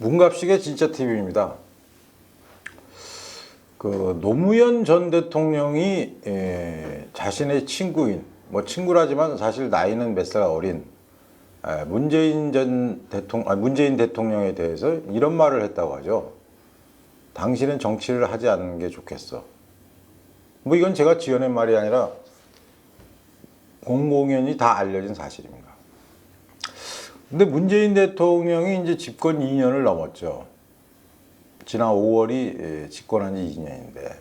문갑식의 진짜 TV입니다. 노무현 전 대통령이 자신의 친구인, 뭐 친구라지만 사실 나이는 몇 살 어린 문재인 대통령에 대해서 이런 말을 했다고 하죠. 당신은 정치를 하지 않는 게 좋겠어. 뭐 이건 제가 지어낸 말이 아니라 공공연히 다 알려진 사실입니다. 근데 문재인 대통령이 이제 집권 2년을 넘었죠. 지난 5월이 집권한 지 2년인데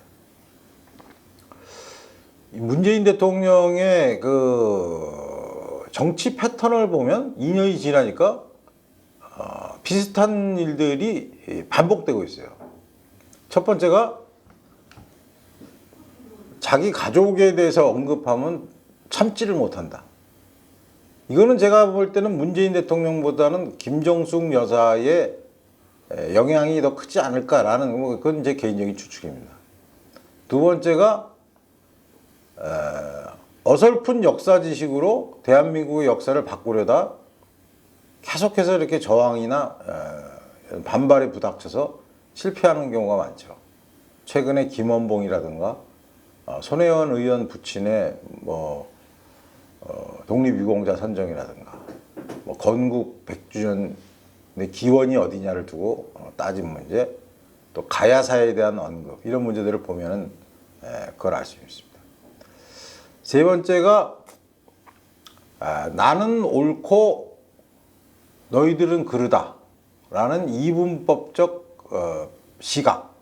문재인 대통령의 그 정치 패턴을 보면 2년이 지나니까 비슷한 일들이 반복되고 있어요. 첫 번째가 자기 가족에 대해서 언급하면 참지를 못한다. 이거는 제가 볼 때는 문재인 대통령보다는 김정숙 여사의 영향이 더 크지 않을까라는, 그건 제 개인적인 추측입니다. 두 번째가 어설픈 역사 지식으로 대한민국의 역사를 바꾸려다 계속해서 이렇게 저항이나 반발에 부닥쳐서 실패하는 경우가 많죠. 최근에 김원봉이라든가 손혜원 의원 부친의 독립유공자 선정이라든가 건국 100주년 기원이 어디냐를 두고 따진 문제, 또 가야사에 대한 언급, 이런 문제들을 보면은 그걸 알 수 있습니다. 세 번째가 나는 옳고 너희들은 그르다 라는 이분법적 시각.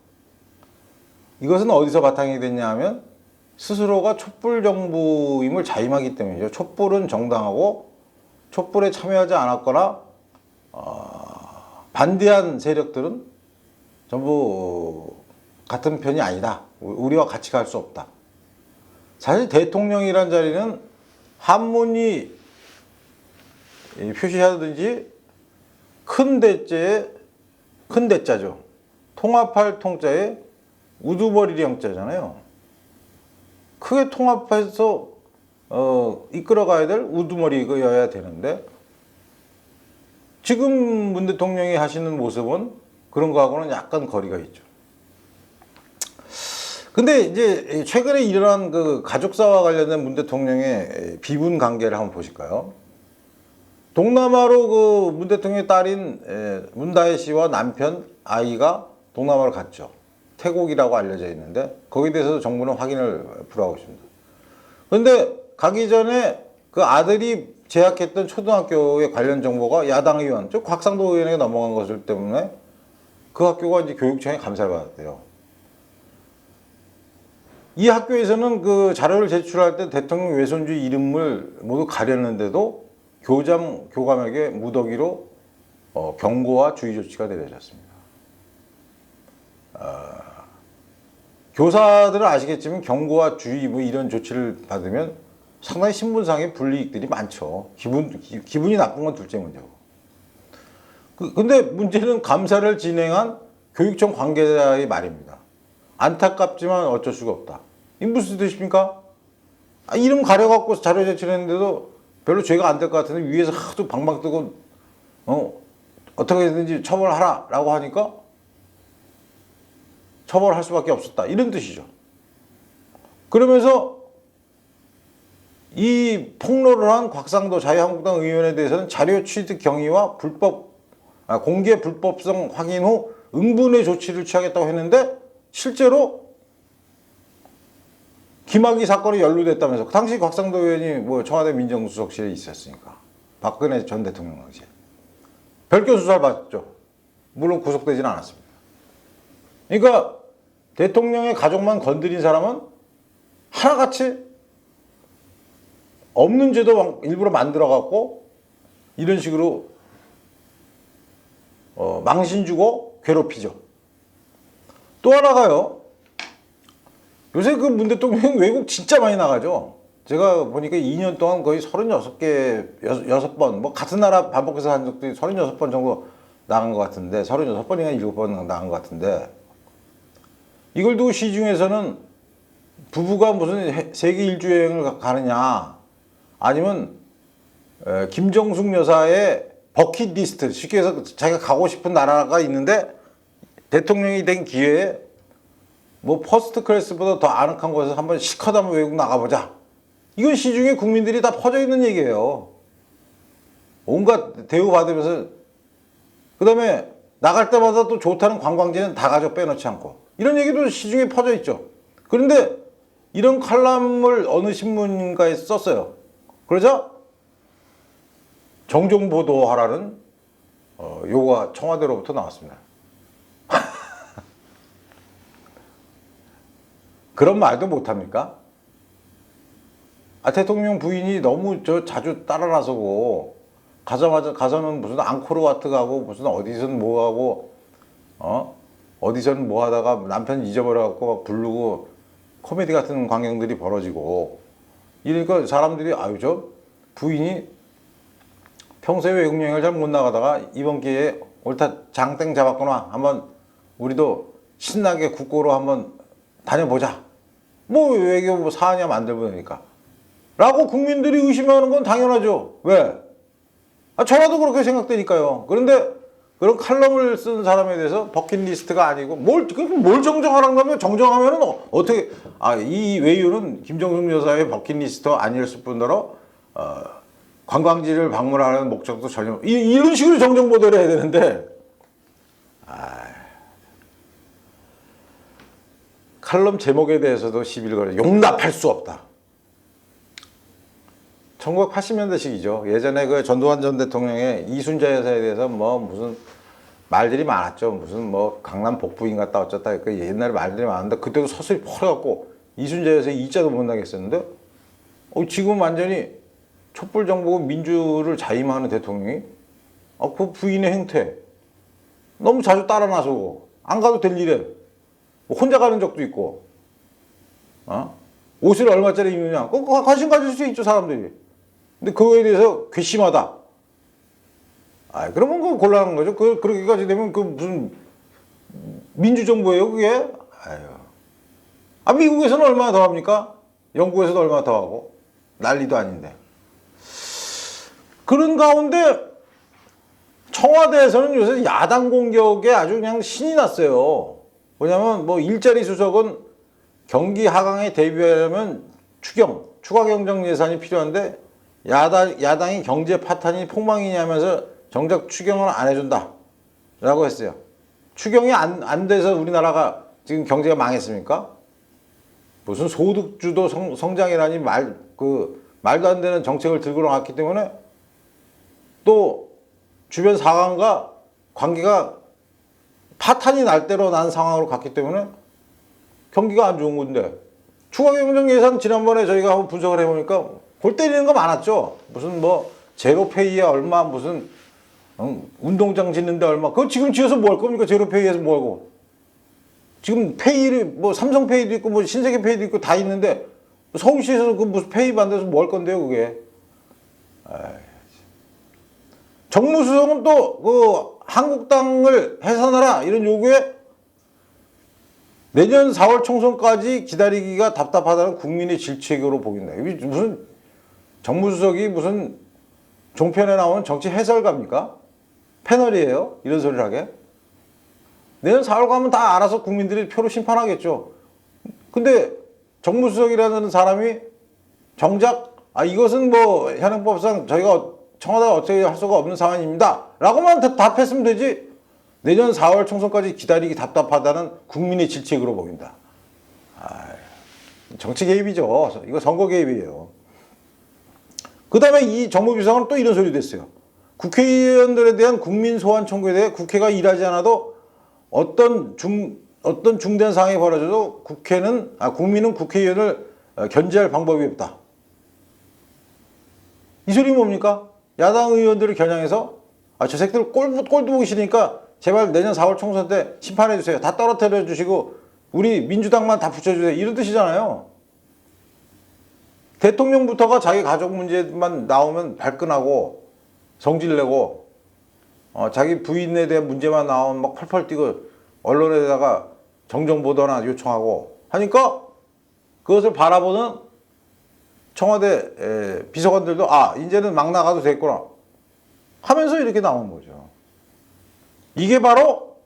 이것은 어디서 바탕이 됐냐 하면 스스로가 촛불 정부임을 자임하기 때문이죠. 촛불은 정당하고 촛불에 참여하지 않았거나 반대한 세력들은 전부 같은 편이 아니다. 우리와 같이 갈 수 없다. 사실 대통령이란 자리는 한문이 표시하든지 큰 대자죠. 통합할 통자에 우두머리 영자잖아요. 크게 통합해서 이끌어가야 될 우두머리여야 되는데 지금 문 대통령이 하시는 모습은 그런 거하고는 약간 거리가 있죠. 근데 이제 최근에 일어난 그 가족사와 관련된 문 대통령의 비분 관계를 한번 보실까요? 동남아로 그 문 대통령의 딸인 문다혜 씨와 남편, 아이가 동남아를 갔죠. 태국이라고 알려져 있는데 거기에 대해서 정부는 확인을 불허하고 있습니다. 그런데 가기 전에 그 아들이 재학했던 초등학교의 관련 정보가 야당 의원, 즉 곽상도 의원에게 넘어간 것을 때문에 그 학교가 이제 교육청에 감사를 받았대요. 이 학교에서는 그 자료를 제출할 때 대통령 외손주 이름을 모두 가렸는데도 교감에게 무더기로 경고와 주의 조치가 내려졌습니다. 교사들은 아시겠지만 경고와 주의 이런 조치를 받으면 상당히 신분상의 불이익들이 많죠. 기분이 나쁜 건 둘째 문제고. 근데 문제는 감사를 진행한 교육청 관계자의 말입니다. 안타깝지만 어쩔 수가 없다. 이 무슨 뜻입니까? 이름 가려갖고 자료 제출했는데도 별로 죄가 안 될 것 같은데 위에서 하도 방방 뜨고 어떻게든지 처벌하라 라고 하니까 처벌할 수밖에 없었다. 이런 뜻이죠. 그러면서 이 폭로를 한 곽상도 자유한국당 의원에 대해서는 자료 취득 경위와 공개 불법성 확인 후 응분의 조치를 취하겠다고 했는데 실제로 김학의 사건이 연루됐다면서 당시 곽상도 의원이 청와대 민정수석실에 있었으니까 박근혜 전 대통령 당시에 별도 수사를 받았죠. 물론 구속되지는 않았습니다. 그러니까 대통령의 가족만 건드린 사람은 하나같이 없는 죄도 일부러 만들어갖고 이런 식으로 망신 주고 괴롭히죠. 또 하나가요. 요새 그 문 대통령 외국 진짜 많이 나가죠. 제가 보니까 2년 동안 거의 36개, 6번, 같은 나라 반복해서 한 적도 36번 정도 나간 것 같은데, 36번인가 7번 나간 것 같은데, 이걸 두고 시중에서는 부부가 무슨 세계 일주여행을 가느냐, 아니면 김정숙 여사의 버킷리스트, 쉽게 해서 자기가 가고 싶은 나라가 있는데 대통령이 된 기회에 뭐 퍼스트 클래스보다 더 아늑한 곳에서 한번 시커다 한번 외국 나가보자. 이건 시중에 국민들이 다 퍼져 있는 얘기예요. 온갖 대우 받으면서 그 다음에 나갈 때마다 또 좋다는 관광지는 다 가져 빼놓지 않고 이런 얘기도 시중에 퍼져 있죠. 그런데 이런 칼럼을 어느 신문가에 썼어요. 그러자 정정보도하라는 요구가 청와대로부터 나왔습니다. 그런 말도 못합니까? 대통령 부인이 너무 자주 따라 나서고 가서는 무슨 앙코르와트 가고 무슨 어디선 뭐 하고 어디선 뭐 하다가 남편 잊어버려갖고 막 부르고 코미디 같은 광경들이 벌어지고 이러니까 사람들이 아유 저 부인이 평소에 외국 여행을 잘 못 나가다가 이번 기회에 옳다 장땡 잡았구나 한번 우리도 신나게 국고로 한번 다녀보자. 뭐 외교 뭐 사안이야 만들면 되니까 라고 국민들이 의심하는 건 당연하죠. 왜? 저라도 그렇게 생각되니까요. 그런데 그런 칼럼을 쓴 사람에 대해서 버킷리스트가 아니고 뭘 정정하라는 거면 정정하면은 어떻게 이 외유는 김정숙 여사의 버킷리스트 아니었을 뿐더러 관광지를 방문하는 목적도 전혀 이런 식으로 정정 보도를 해야 되는데 칼럼 제목에 대해서도 시비를 걸어 용납할 수 없다. 1980년대식이죠. 예전에 그 전두환 전 대통령의 이순자 여사에 대해서 뭐 무슨 말들이 많았죠. 무슨 뭐 강남 복부인 같다 어쩌다 그 옛날에 말들이 많은데 그때도 서슬이 퍼져갖고 이순자 여사 이자도 못 나겠었는데 지금 완전히 촛불 정부고 민주를 자임하는 대통령이 그 부인의 행태 너무 자주 따라 나서고 안 가도 될 일에 혼자 가는 적도 있고 옷을 얼마짜리 입느냐 그거 관심 가질 수 있죠 사람들이. 근데 그거에 대해서 괘씸하다. 그러면 그거 곤란한 거죠. 그렇게까지 되면 그 무슨 민주정부예요 그게? 미국에서는 얼마나 더 합니까? 영국에서도 얼마나 더 하고 난리도 아닌데. 그런 가운데 청와대에서는 요새 야당 공격에 아주 그냥 신이 났어요. 뭐냐면 뭐 일자리 수석은 경기 하강에 대비하려면 추가 경정 예산이 필요한데 야당이 경제 파탄이 폭망이냐면서 정작 추경을 안 해준다 라고 했어요. 추경이 안 돼서 우리나라가 지금 경제가 망했습니까? 무슨 소득주도 성장이라니 말도 안 되는 정책을 들고 나왔기 때문에 또 주변 상황과 관계가 파탄이 날 대로 난 상황으로 갔기 때문에 경기가 안 좋은 건데 추가 경정 예산 지난번에 저희가 한번 분석을 해보니까 골 때리는 거 많았죠. 무슨 뭐 제로페이에 얼마 무슨 운동장 짓는데 얼마 그거 지금 지어서 뭐 할 겁니까? 제로페이에서 뭐 하고 지금 페이를 뭐 삼성페이도 있고 뭐 신세계페이도 있고 다 있는데 서울시에서 그 무슨 페이 만들어서 뭐 할 건데요 그게. 정무수석은 또 그 한국당을 해산하라 이런 요구에 내년 4월 총선까지 기다리기가 답답하다는 국민의 질책으로 보긴다. 이게 무슨 정무수석이 무슨 종편에 나오는 정치 해설가입니까? 패널이에요? 이런 소리를 하게? 내년 4월 가면 다 알아서 국민들이 표로 심판하겠죠. 근데 정무수석이라는 사람이 정작 이것은 뭐 현행법상 저희가 청와대가 어떻게 할 수가 없는 상황입니다 라고만 답했으면 되지 내년 4월 총선까지 기다리기 답답하다는 국민의 질책으로 보인다. 정치 개입이죠. 이거 선거 개입이에요. 그 다음에 이 정무비서관은 또 이런 소리도 했어요. 국회의원들에 대한 국민 소환 청구에 대해 국회가 일하지 않아도 어떤 중대한 상황이 벌어져도 국민은 국회의원을 견제할 방법이 없다. 이 소리 뭡니까? 야당 의원들을 겨냥해서 저 새끼들 꼴도 보기 싫으니까 제발 내년 4월 총선 때 심판해 주세요. 다 떨어뜨려 주시고 우리 민주당만 다 붙여주세요. 이런 뜻이잖아요. 대통령부터가 자기 가족 문제만 나오면 발끈하고 성질내고 자기 부인에 대한 문제만 나오면 막 펄펄 뛰고 언론에다가 정정보도나 요청하고 하니까 그것을 바라보는 청와대 비서관들도 이제는 막 나가도 됐구나. 하면서 이렇게 나온 거죠. 이게 바로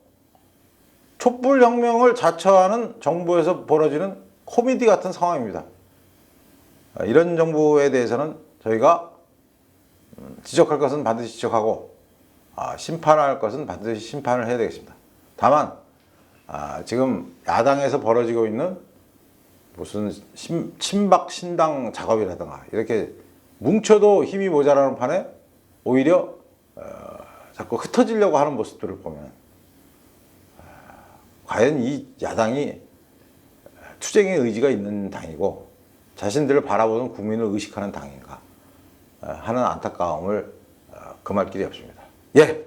촛불혁명을 자처하는 정부에서 벌어지는 코미디 같은 상황입니다. 이런 정부에 대해서는 저희가 지적할 것은 반드시 지적하고 심판할 것은 반드시 심판을 해야 되겠습니다. 다만 지금 야당에서 벌어지고 있는 무슨 친박 신당 작업이라든가 이렇게 뭉쳐도 힘이 모자라는 판에 오히려 자꾸 흩어지려고 하는 모습들을 보면 과연 이 야당이 투쟁의 의지가 있는 당이고 자신들을 바라보는 국민을 의식하는 당인가 하는 안타까움을 금할 길이 없습니다. 예,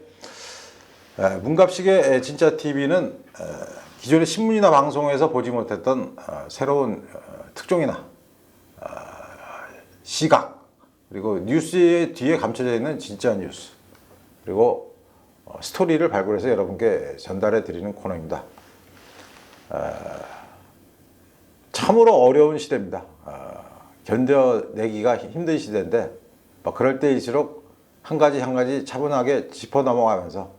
문갑식의 진짜 TV는 기존의 신문이나 방송에서 보지 못했던 새로운 특종이나 시각 그리고 뉴스의 뒤에 감춰져 있는 진짜 뉴스 그리고 스토리를 발굴해서 여러분께 전달해 드리는 코너입니다. 참으로 어려운 시대입니다. 견뎌내기가 힘든 시대인데 그럴 때일수록 한 가지 한 가지 차분하게 짚어 넘어가면서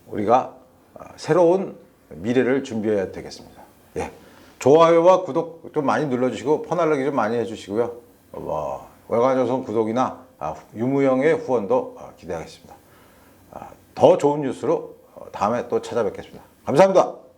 우리가 새로운 미래를 준비해야 되겠습니다. 예, 좋아요와 구독 좀 많이 눌러주시고 퍼날르기 좀 많이 해주시고요. 월간조선 구독이나 유무형의 후원도 기대하겠습니다. 더 좋은 뉴스로 다음에 또 찾아뵙겠습니다. 감사합니다.